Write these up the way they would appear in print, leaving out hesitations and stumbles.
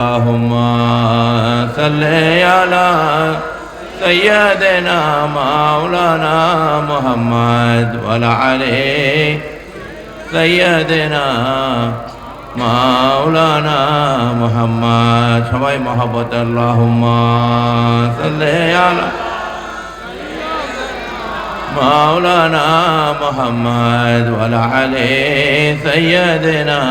اللهم صل على سيدنا مولانا محمد وعلى آله سيدنا مولانا محمد সবাই মহব্বত اللهم صل على مولانا محمد وعلى آله سيدنا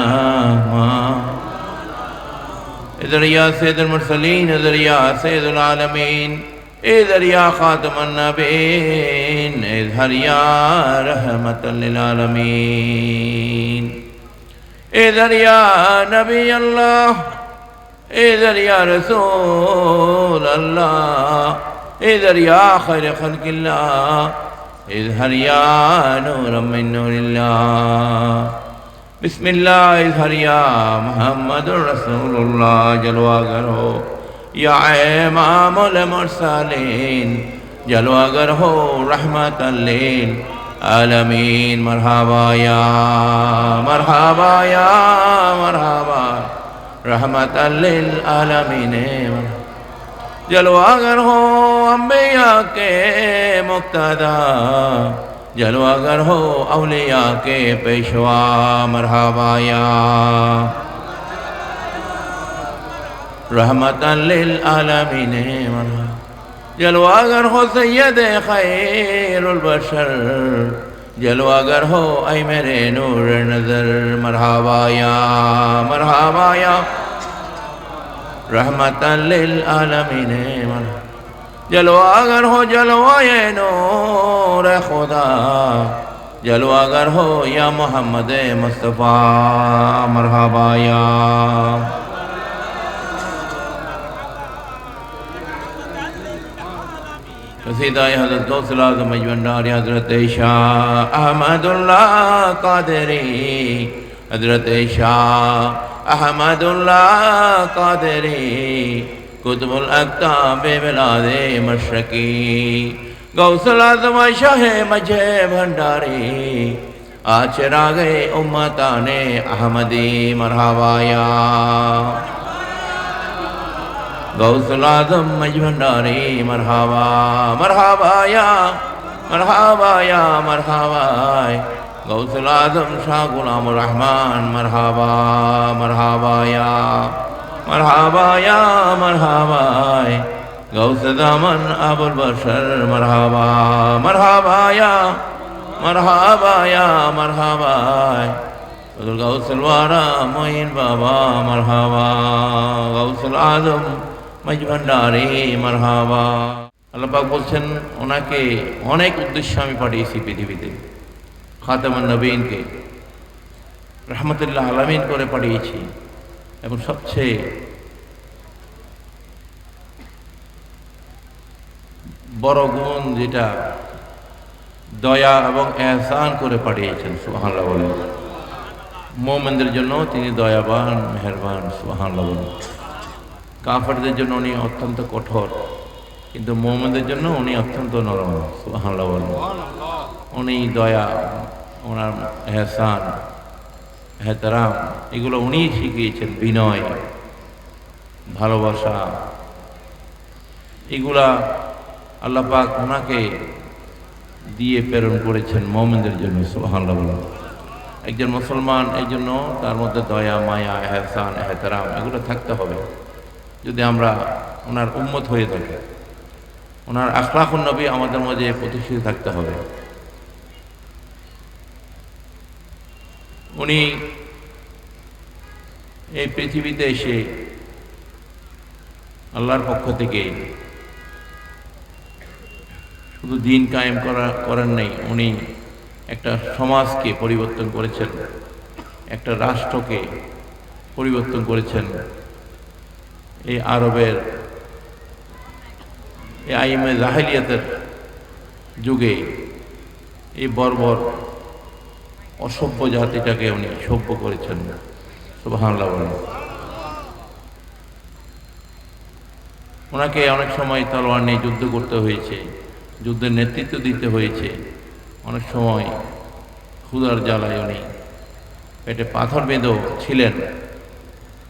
إذن يا سيد المرسلين إذن يا سيد العالمين إذن يا خاتم النبيين إذن يا رحمة للعالمين إذن يا نبي الله إذن يا رسول الله إذن يا خير خلق الله إذن يا نور من نور الله بسم الله اظہر یا محمد رسول اللہ جلوہ گر ہو یا امام المرسلین جلوہ گر ہو رحمت للعالمین مرحبا یا مرحبا یا مرحبا رحمت للعالمین جلوہ گر ہو انبیاء کے مقتدی جلوہ گر ہو اولیاء کے پیشوا مرحبا یا رحمتا للعالمین جلوہ گر ہو سید خیر البشر جلوہ گر ہو اے میرے نور نظر مرحبا یا رحمتا للعالمین جلوہ گر ہو جلوہ نور خدا جلوہ گر ہو یا محمد مصطفیٰ مرحبا یا قصیدہ حضرت غوث الاعظم مجمندار حضرت شاہ احمد اللہ قادری حضرت شاہ احمد اللہ قادری قطب الاقطاب بلاد مشرقی غوث الاعظم شاہ مجھے بھنڈاری آج چراغ امتان احمدی مرحبا یا غوث الاعظم مجھے بھنڈاری مرحبا مرحبا یا مرحبا یا مرحبا غوث الاعظم شاہ غلام الرحمن مرحبا مرحبا یا مرحبا یا مرحبا غوث زمان ابو البشر مرحبا مرحبا یا مرحبا یا مرحبا غوث الوارا معین بابا مرحبا غوث العظم মজবন্ডারি মারহাবা। আল্লাহ পাক বলছেন ওনাকে অনেক উদ্দেশ্য আমি পাঠিয়েছি পৃথিবীতে, খাতামুন নবীনকে রহমতুল্লাহ আলামিন করে পাঠিয়েছি এবং সবচেয়ে বড় গুণ যেটা দয়া এবং এহসান করে পাঠিয়েছেন, সুবহানাল্লাহ বলেন। মুমিনদের জন্য তিনি দয়াবান মেহেরবান, সুবহানাল্লাহ বলেন। কাফেরদের জন্য উনি অত্যন্ত কঠোর, কিন্তু মুমিনদের জন্য উনি অত্যন্ত নরম, সুবহানাল্লাহ বলেন। উনি দয়া, ওনার এহসান, এহতারাম এগুলো উনি শিখিয়েছেন, বিনয়, ভালোবাসা, এগুলা আল্লাহ পাক ওনাকে দিয়ে প্রেরণ করেছেন মুমিনদের জন্য, সুবহানাল্লাহ বলেন। একজন মুসলমান এই জন্য তার মধ্যে দয়া, মায়া, এহসান, এহতারাম এগুলো থাকতে হবে যদি আমরা ওনার উম্মত হয়ে থাকি। ওনার আখলাকুন নবী আমাদের মধ্যে প্রতিষ্ঠিত থাকতে হবে। উনি এই পৃথিবীতে এসে আল্লাহর পক্ষ থেকে শুধু দিন কায়েম করেন নাই, উনি একটা সমাজকে পরিবর্তন করেছেন, একটা রাষ্ট্রকে পরিবর্তন করেছেন। এই আরবের এই আইমে জাহেলিয়াতের যুগে এই বর্বর অসভ্য জাতিটাকে উনি সভ্য করেছেন, সুবহানাল্লাহ বলেন। ওনাকে অনেক সময় তলোয়ার নিয়ে যুদ্ধ করতে হয়েছে, যুদ্ধের নেতৃত্ব দিতে হয়েছে, অনেক সময় ক্ষুধার জ্বালায় উনি পেটে পাথর বেঁধেও ছিলেন।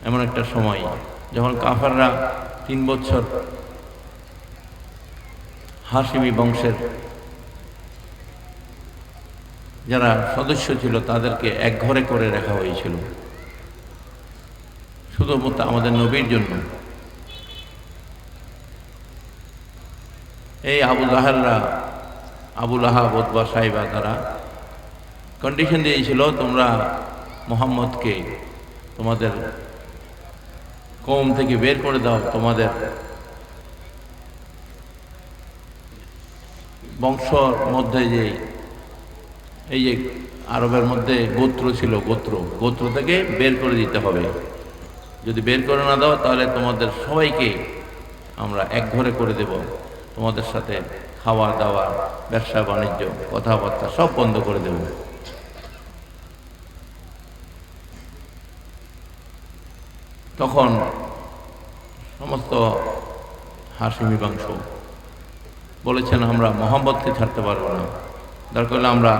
এমন একটা সময় যখন কাফেররা 3 বছর হাশিমি বংশের যারা সদস্য ছিল তাদেরকে একঘরে করে রাখা হয়েছিল শুধুমাত্র আমাদের নবীর জন্য। এই আবু জাহেলরা, আবু লাহাব, উতবা, সাইবা তারা কন্ডিশন দিয়েছিল, তোমরা মুহাম্মদকে তোমাদের কওম থেকে বের করে দাও, তোমাদের বংশর মধ্যে যে এই যে আরবের মধ্যে গোত্র ছিল, গোত্র থেকে বের করে দিতে হবে। যদি বের করে না দাও তাহলে তোমাদের সবাইকে আমরা একঘরে করে দেব, তোমাদের সাথে খাওয়া দাওয়া, ব্যবসা বাণিজ্য, কথাবার্তা সব বন্ধ করে দেব। তখন সমস্ত হাশিমি বংশ বলেছেন, আমরা মুহাম্মদকে ছাড়তে পারবো না, দরকার হলে আমরা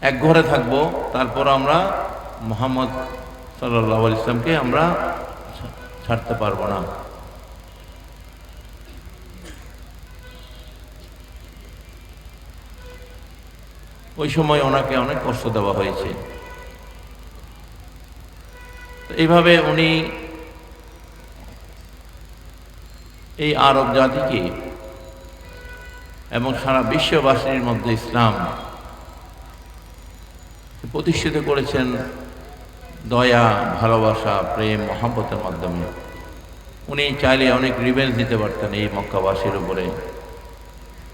এক ঘরে থাকবো, তারপর আমরা মুহাম্মদ সাল্লাল্লাহু আলাইহি ওয়াসাল্লামকে আমরা ছাড়তে পারবো না। ওই সময় ওনাকে অনেক কষ্ট দেওয়া হয়েছে। এইভাবে উনি এই আরব জাতিকে এবং সারা বিশ্ববাসীর মধ্যে ইসলাম প্রতিষ্ঠিত করেছেন দয়া, ভালোবাসা, প্রেম, মহব্বতের মাধ্যমে। উনি চাইলে অনেক রিভেঞ্জ দিতে পারতেন এই মক্কাবাসীর উপরে,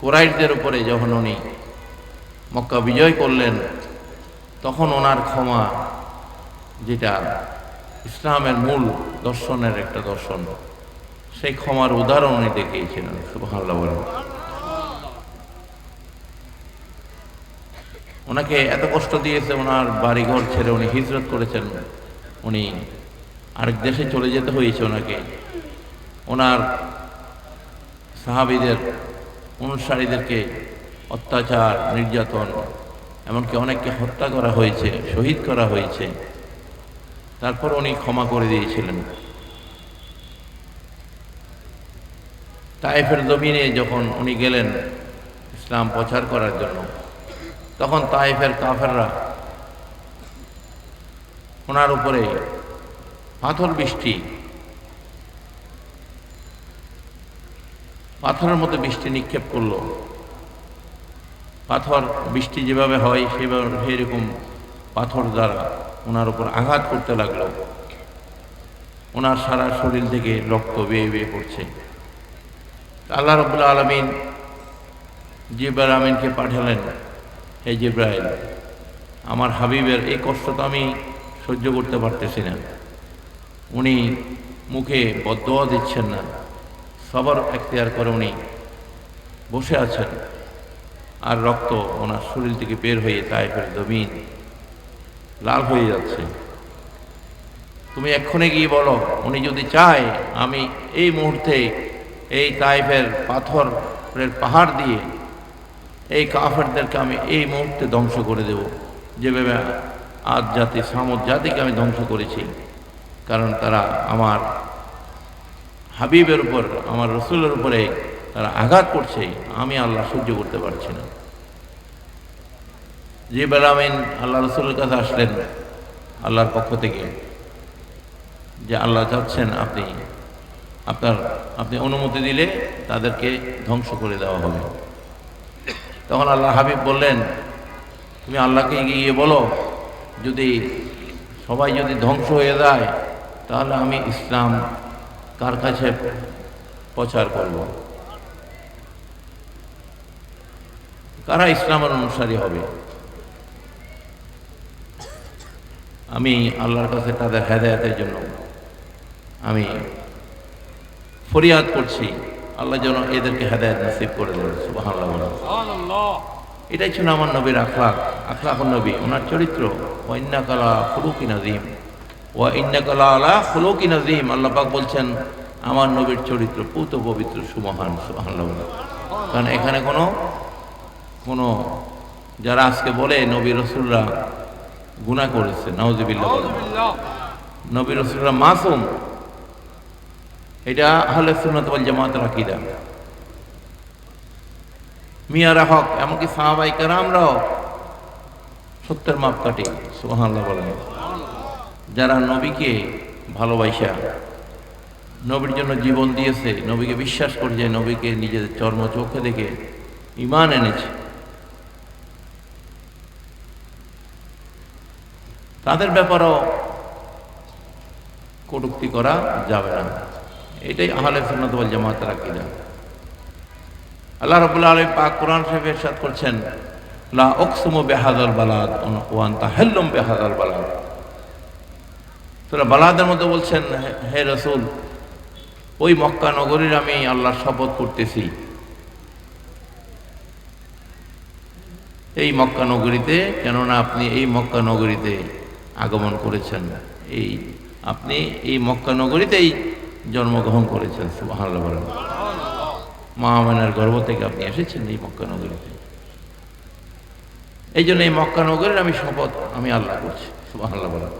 কুরাইশদের উপরে। যখন উনি মক্কা বিজয় করলেন তখন ওনার ক্ষমা, যেটা ইসলামের মূল দর্শনের একটা দর্শন, সেই ক্ষমার উদাহরণ উনি দেখিয়েছিলেন। সুবহানাল্লাহ বলেন। ওনাকে এত কষ্ট দিয়েছে, ওনার বাড়িঘর ছেড়ে উনি হিজরত করেছেন, উনি আরেক দেশে চলে যেতে হয়েছে ওনাকে। ওনার সাহাবীদের, অনুসারীদেরকে অত্যাচার, নির্যাতন, এমনকি অনেককে হত্যা করা হয়েছে, শহীদ করা হয়েছে, তারপর উনি ক্ষমা করে দিয়েছিলেন। তায়েফের জমিনে যখন উনি গেলেন ইসলাম প্রচার করার জন্য, তখন তায়েফের কাফেররা ওনার উপরে পাথরের মতো বৃষ্টি নিক্ষেপ করলো। পাথর বৃষ্টি যেভাবে হয় সেরকম পাথর দ্বারা ওনার উপর আঘাত করতে লাগলো। ওনার সারা শরীর থেকে রক্ত বেয়ে বেয়ে পড়ছে। আল্লাহ রাব্বুল আলামিন জিবরাইল আমিনকে পাঠালেন, হে জিবরাইল, আমার হাবিবের এই কষ্ট তো আমি সহ্য করতে পারতেছি না, উনি মুখে বদদোয়া দিচ্ছেন না, সবর এখতিয়ার করে উনি বসে আছেন, আর রক্ত ওনার শরীর থেকে বের হয়ে তায়েফের জমিন লাল হয়ে যাচ্ছে। তুমি এক্ষুনি গিয়ে বলো, উনি যদি চায় আমি এই মুহূর্তে এই তায়েফের পাথরের পাহাড় দিয়ে এই কাফেরদেরকে আমি এই মুহূর্তে ধ্বংস করে দেব, যেভাবে আদ জাতি, সামুদ জাতিকে আমি ধ্বংস করেছি। কারণ তারা আমার হাবিবের উপর, আমার রসুলের উপরে তারা আঘাত করছে, আমি আল্লাহ সহ্য করতে পারছি না। জিবরাইল আমিন আল্লাহ রসুলের কাছে আসলেন আল্লাহর পক্ষ থেকে, যে আল্লাহ চাচ্ছেন আপনি অনুমতি দিলে তাদেরকে ধ্বংস করে দেওয়া হবে। তখন আল্লাহ হাবিব বললেন, তুমি আল্লাহকে গিয়ে বলো, যদি সবাই যদি ধ্বংস হয়ে যায় তাহলে আমি ইসলাম কার কাছে প্রচার করব, কারা ইসলামের অনুসারী হবে। আমি আল্লাহর কাছে তাদের হেদায়েতের জন্য আমি ফরিয়াদ করছি, আল্লাহ যেন এদেরকে হেদায়েত নসিব করে দেন। সুবহানাল্লাহ। এটাই ছিল আমার নবীর আখলাকুন নবী, ওনার চরিত্র। ওয়া ইন্নাকা লা খুলুকিন আযীম, ওয়া ইন্নাকা লা আলা খুলুকিন আযীম। আল্লাহ পাক বলছেন আমার নবীর চরিত্র পুত পবিত্র, সুমহান। সুবহানাল্লাহ। কারণ এখানে কোনো যারা আজকে বলে নবী রাসূলরা গুনাহ করেছে, নাউযুবিল্লাহ বলেন। নবী রাসূলুল্লাহ মাসুম, এটা আহলে সুন্নাত ওয়াল জামাতের আকীদা। মিয়ারা হক, এমনকি সাহাবায়ে কেরামরাও সত্যের মাপকাঠি, সুবহানাল্লাহ বলেন। যারা নবীকে ভালোবাসা, নবীর জন্য জীবন দিয়েছে, নবীকে বিশ্বাস করেছে, নবীকে নিজেদের চর্ম চোখে দেখে ঈমান এনেছে, তাদের ব্যাপারেও কটূক্তি করা যাবে না। এটাই আহলে সুন্নাত ওয়াল জামাতের আকীদা। আল্লাহ রাব্বুল আলামিন পাক কোরআন শরীফে ইরশাদ করছেন, লা উকসিমু বিহাযাল বালাদ ওয়া আনতা হাল্লুম বিহাযাল বালাদ। সূরা বালাদের মধ্যে বলছেন, হে রাসূল, ওই মক্কা নগরীর আমি আল্লাহর শপথ করতেছি, এই মক্কা নগরীতে, কেননা আপনি এই মক্কা নগরীতে আগমন করেছেন, আপনি এই মক্কা নগরীতেই জন্মগ্রহণ করেছেন, সুবহানাল্লাহ বলেন। মা আমিনার গর্ভ থেকে আপনি এসেছেন এই মক্কা নগরীতে। এই জন্য এই মক্কা নগরীর আমি শপথ আমি আল্লাহ করছি, সুবহানাল্লাহ বলেন।